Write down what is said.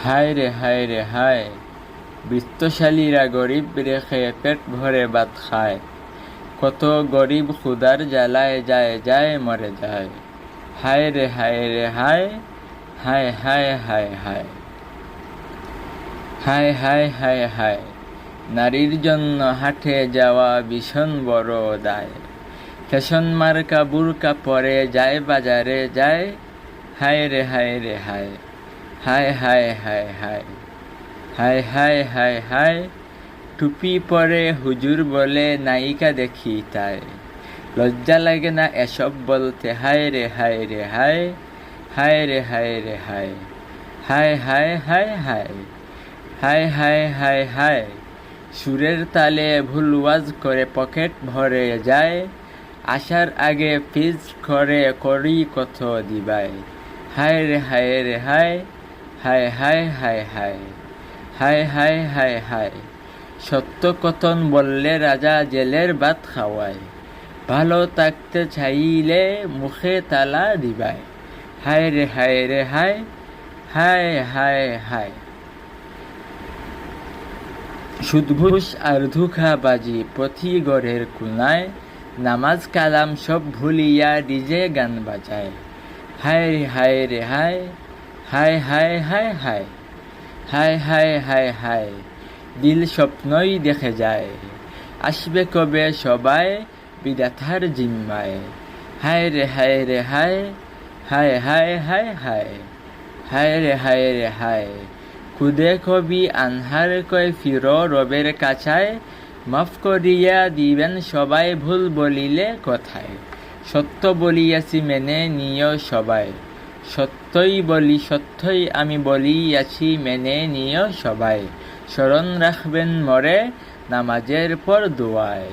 হায় রে হায় রে হায়, বৃত্তশালীরা গরিব রেখে পেট ভরে ভাত খায়। কত গরিব ক্ষুধার জ্বালায় যায় যায় মরে যায়। হায় রে হায় রে হায়, হায় হায় হায় হায়, হায় হায় হায় হায়। নারীর জন্য হাটে যাওয়া ভীষণ বড় দায়। ফ্যাশন মার্কা বুরকা পরে যায় বাজারে যায়। হায় রে হায় রে হায়, হায় হায় হায় হায়, হায় হায় হায় হায়। টুপি পরে হুজুর বলে নায়িকা দেখি তাই। লজ্জা লাগে না এসব বলতে। হায় রে হায় রে হায়, হায় রে হায় রে হায়, হায় হায় হায় হায়, হায় হায় হায় হায়। সুরের তালে ভুল ওয়াজ করে পকেট ভরে যায়। আসার আগে ফিজ করে করি কত দিবায়। হায় রে হায় রে হায়, হায় হায় হায় হায়, হায় হায় হায় হায়। সত্য কথন বললে রাজা জেলের ভাত খাওয়ায়। ভালো থাকতে চাইলে মুখে তালা দিবায়। হায় রে হায় রে হায়, হায় হায় হায়। সুদঘুষ আর ধোঁকাবাজি প্রতি ঘরের কোনায়। নামাজ কালাম সব ভুলিয়া ডিজে গান বাজায়। হায় রে হায় রে হায়, হায় হায় হায় হায়, হায় হায় হায় হায়। দিল স্বপ্নই দেখে যায়, আসবে কবে সবাই বিধাতার জিম্মায়। হায় রে হায় রে হায়, হায় হায় হায় হায়, হায় রে হায় রে হায়। খুদে কবি আনহার কয় ফিরো রবের কাছায়। মাফ করিয়া দিবেন সবাই ভুল বলিলে কথায়। সত্য বলিয়াছি মেনে নিও সবাই। সত্যই বলি সত্যই আমি বলিয়াছি মেনে নিও সবাই। স্মরণ রাখবেন মরে নামাজের পর দোয়ায়।